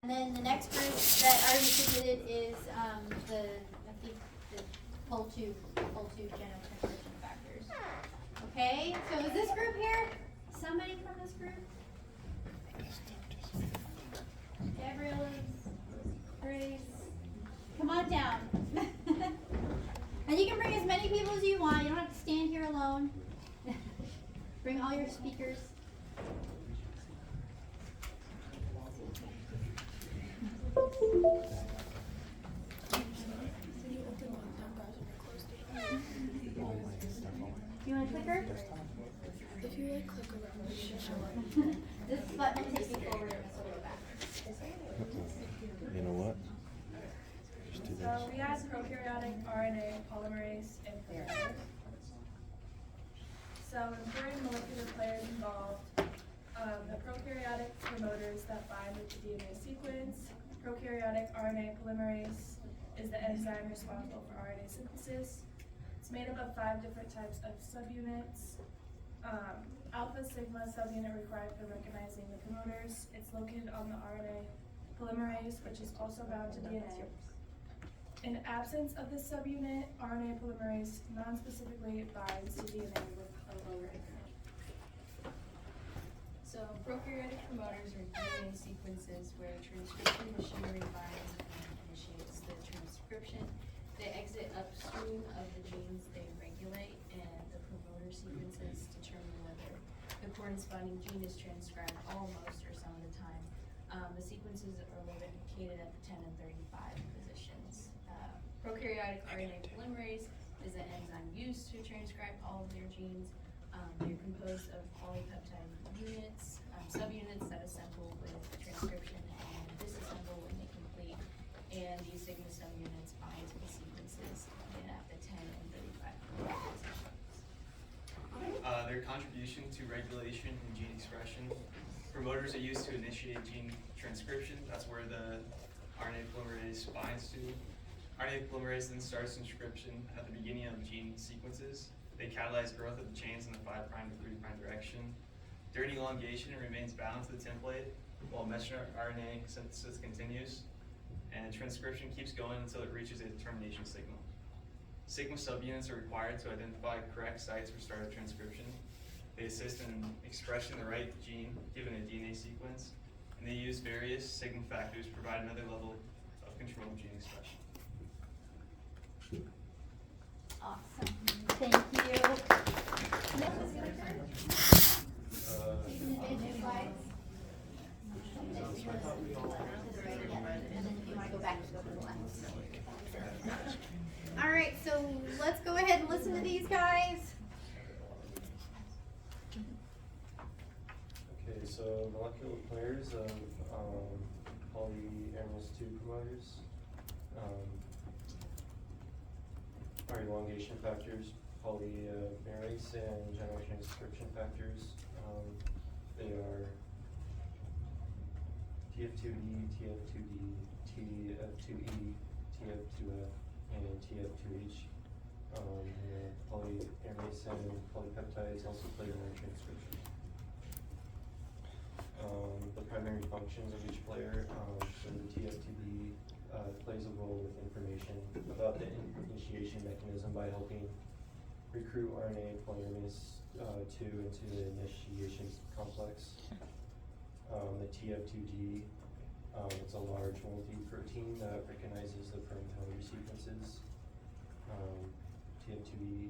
And then the next group that already submitted is the pol2 genotranscription factors. Okay, so is this group here? Somebody from this group? Gabrielle, Grace, come on down. And you can bring as many people as you want. You don't have to stand here alone. Bring all your speakers. You want a clicker? If you click around, it should show up. This button will take you forward and this will go back. You know what? Just do So this. we have prokaryotic RNA polymerase and proteins. So important molecular players involved, the prokaryotic promoters that bind with the DNA sequence. Prokaryotic RNA polymerase is the enzyme responsible for RNA synthesis. It's made up of 5 different types of subunits. Alpha sigma subunit required for recognizing the promoters. It's located on the RNA polymerase, which is also bound to DNA. In absence of this subunit, RNA polymerase non-specifically binds to DNA with a lower energy. So prokaryotic promoters are DNA sequences where transcription machinery binds and initiates the transcription. They exit upstream of the genes they regulate, and the promoter sequences determine whether the corresponding gene is transcribed almost or some of the time. The sequences are located at the 10 and 35 positions. Prokaryotic RNA polymerase is an enzyme used to transcribe all of their genes. They're composed of polypeptide units, subunits that assemble with transcription and disassemble when they complete. And these sigma subunits bind to the sequences at the 10 and 35 positions. Their contribution to regulation and gene expression. Promoters are used to initiate gene transcription. That's where the RNA polymerase binds to. RNA polymerase then starts transcription at the beginning of gene sequences. They catalyze growth of the chains in the 5' to 3' direction. During elongation, it remains bound to the template while messenger RNA synthesis continues, and transcription keeps going until it reaches a termination signal. Sigma subunits are required to identify correct sites for start of transcription. They assist in expressing the right gene given a DNA sequence, and they use various sigma factors to provide another level of control of gene expression. Awesome. Thank you. All right, so let's go ahead and listen to these guys. Okay, so molecular players of polyamorous 2 promoters are elongation factors, polymerase and genotranscription factors. They are TF2D, TF2D, TF2E, TF2F, and TF2H. Polymerase and polypeptides also play a role in transcription. The primary functions of each player, so the TF2D plays a role with information about the initiation mechanism by helping recruit RNA polymerase 2 into the initiation complex. The TF2D, it's a large multi-protein that recognizes the parental sequences. TF2E,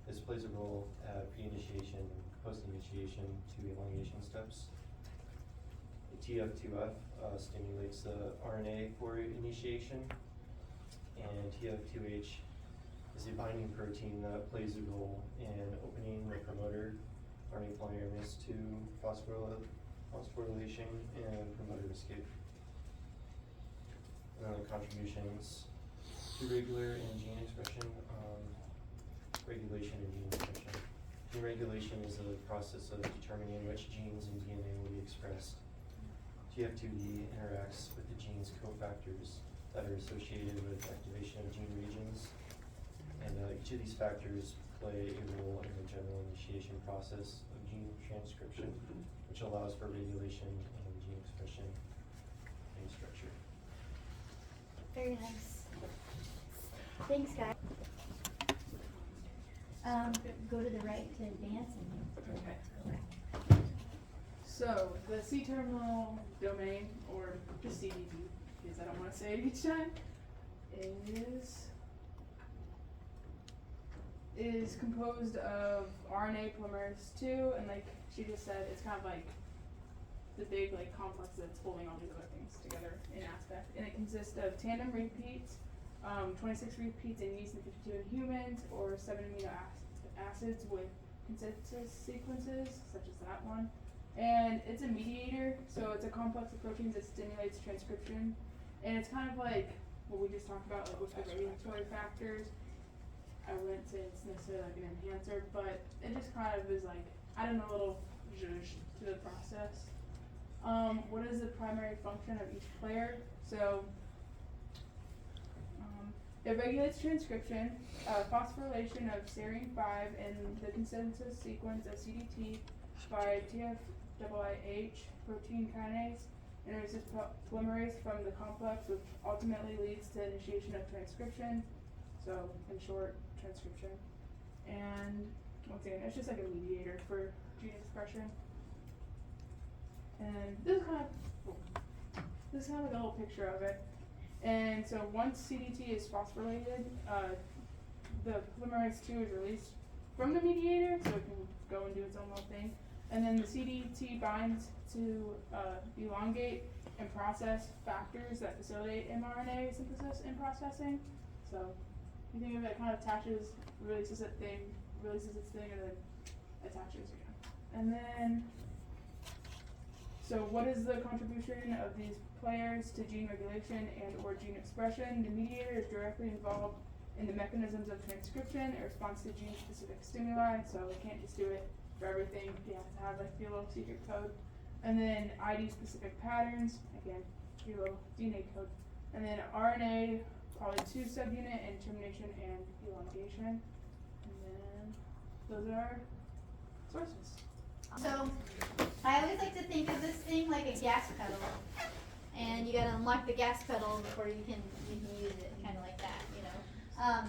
this plays a role at pre-initiation and post-initiation to elongation steps. The TF2F stimulates the RNA for initiation, and TF2H is a binding protein that plays a role in opening the promoter RNA polymerase to phosphorylation and promoter escape. The contributions to regular and gene expression, regulation and gene expression. Gene regulation is the process of determining which genes in DNA will be expressed. TF2D interacts with the gene's cofactors that are associated with activation of gene regions, and each of these factors play a role in the general initiation process of gene transcription, which allows for regulation and gene expression and structure. Very nice. Thanks, guys. Go to the right to advance and. Okay. So, the C-terminal domain, or just CDD, because I don't want to say it each time, is composed of RNA polymerase 2, and like she just said, it's kind of like the big like complex that's holding all these other things together in aspect. And it consists of tandem repeats, 26 repeats in yeast and 52 in humans, or 7 amino acids with consensus sequences, such as that one. And it's a mediator, so it's a complex of proteins that stimulates transcription. And it's kind of like what we just talked about, like with the regulatory factors. I wouldn't say it's necessarily like an enhancer, but it just kind of is like adding a little zhuzh to the process. What is the primary function of each player? So it regulates transcription, phosphorylation of serine 5 in the consensus sequence of CDT by TFIIH protein kinase, introduces polymerase from the complex, which ultimately leads to initiation of transcription. So, in short, transcription. And once again, it's just like a mediator for gene expression. And this is kind of like a little picture of it. And so once CDT is phosphorylated, the polymerase 2 is released from the mediator, so it can go and do its own little thing. And then the CDT binds to elongate and process factors that facilitate mRNA synthesis and processing. So you think of it, kind of attaches, releases its thing, and then attaches again. And then, so what is the contribution of these players to gene regulation and or gene expression? The mediator is directly involved in the mechanisms of transcription. It responds to gene-specific stimuli, so it can't just do it for everything. You have to have like your little secret code. And then ID-specific patterns, again, your little DNA code. And then RNA, poly-2 subunit, and termination and elongation. And then those are our sources. So, I always like to think of this thing like a gas pedal. And you gotta unlock the gas pedal before you can use it, kind of like that, you know.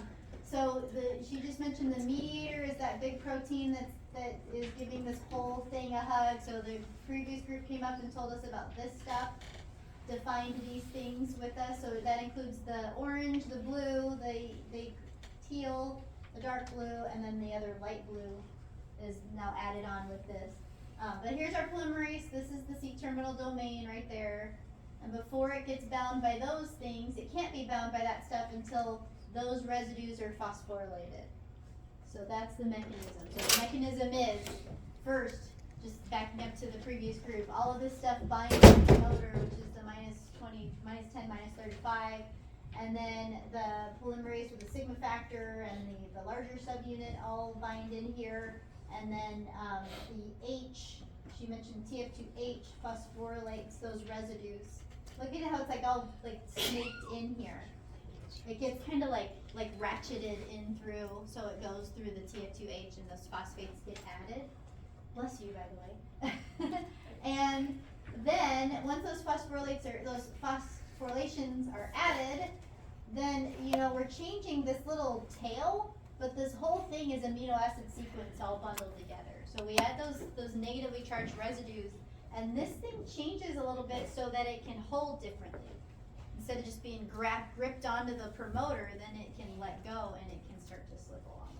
So she just mentioned the mediator is that big protein that is giving this whole thing a hug. So the previous group came up and told us about this stuff, defined these things with us. So that includes the orange, the blue, the teal, the dark blue, and then the other light blue is now added on with this. But here's our polymerase. This is the C-terminal domain right there. And before it gets bound by those things, it can't be bound by that stuff until those residues are phosphorylated. So that's the mechanism. So the mechanism is, first, just backing up to the previous group, all of this stuff binds to the promoter, which is the -20, -10, -35, and then the polymerase with the sigma factor and the larger subunit all bind in here, and then the H, she mentioned TF2H phosphorylates those residues. Look at how it's like all like snaked in here. It gets kind of like ratcheted in through, so it goes through the TF2H and those phosphates get added. Bless you, by the way. And then once those phosphorylations are added, then we're changing this little tail, but this whole thing is amino acid sequence all bundled together. So we add those negatively charged residues, and this thing changes a little bit so that it can hold differently. Instead of just being gripped onto the promoter, then it can let go and it can start to slip along.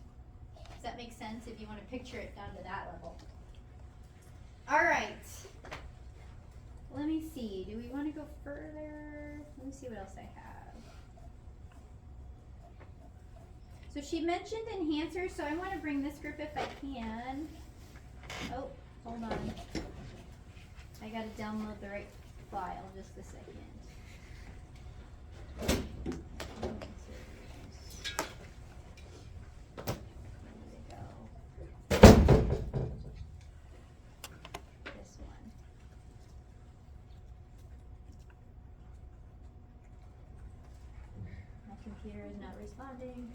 Does that make sense if you want to picture it down to that level? All right. Let me see. Do we want to go further? Let me see what else I have. So she mentioned enhancers, so I want to bring this group if I can. Oh, hold on. I got to download the right file. Just a second. Computer is not responding.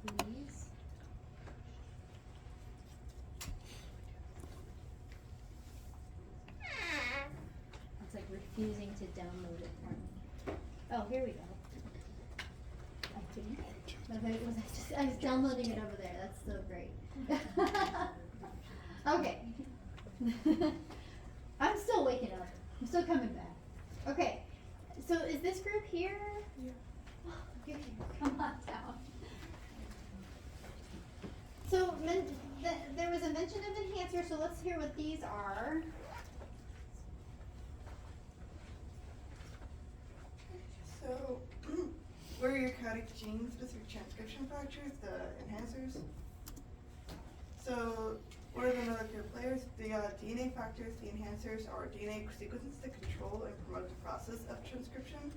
Please. here we go. I think. I was downloading it over there. That's so great. Okay. I'm still waking up. I'm still coming back. Okay. So is this group here? Yeah. You can come on down. So there was a mention of enhancer, so let's hear what these are. So, what are your codec gene-specific transcription factors, the enhancers? So, what are the molecular players? The DNA factors, the enhancers, are DNA sequences that control and promote the process of transcription.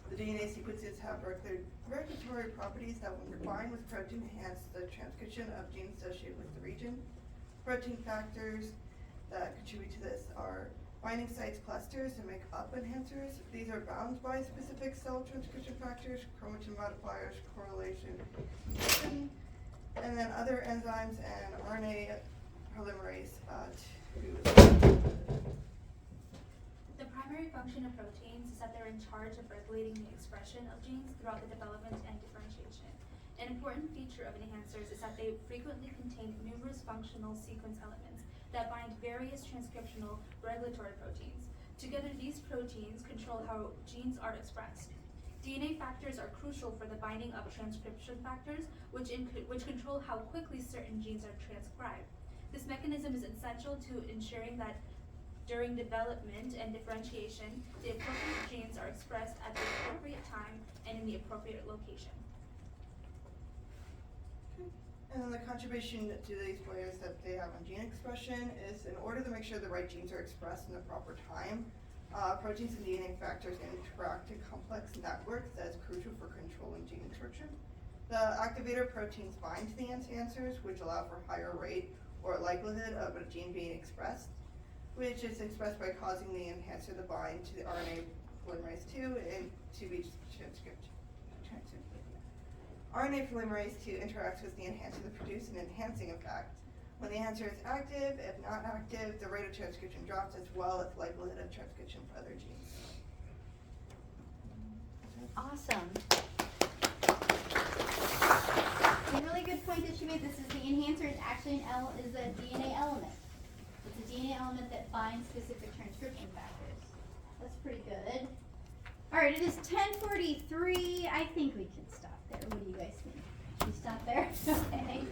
The DNA sequences have regulatory properties that, when combined with protein, enhance the transcription of genes associated with the region. Protein factors that contribute to this are binding sites, clusters, and make up enhancers. These are bound by specific cell transcription factors, chromatin modifiers, correlation, and then other enzymes and RNA polymerase II. The primary function of proteins is that they're in charge of regulating the expression of genes throughout the development and differentiation. An important feature of enhancers is that they frequently contain numerous functional sequence elements that bind various transcriptional regulatory proteins. Together, these proteins control how genes are expressed. DNA factors are crucial for the binding of transcription factors, which control how quickly certain genes are transcribed. This mechanism is essential to ensuring that during development and differentiation, the appropriate genes are expressed at the appropriate time and in the appropriate location. And then the contribution to these players that they have on gene expression is, in order to make sure the right genes are expressed in the proper time, proteins and DNA factors interact in complex networks that is crucial for controlling gene expression. The activator proteins bind to the enhancers, which allow for higher rate or likelihood of a gene being expressed, which is expressed by causing the enhancer to bind to the RNA polymerase II and to be transcribed. RNA polymerase II interacts with the enhancer to produce an enhancing effect. When the enhancer is active, if not active, the rate of transcription drops, as well as likelihood of transcription for other genes. Awesome. A really good point that she made. This is the enhancer is actually is a DNA element. It's a DNA element that binds specific transcription factors. That's pretty good. All right, it is 10:43. I think we can stop there. What do you guys think? Should we stop there? Okay.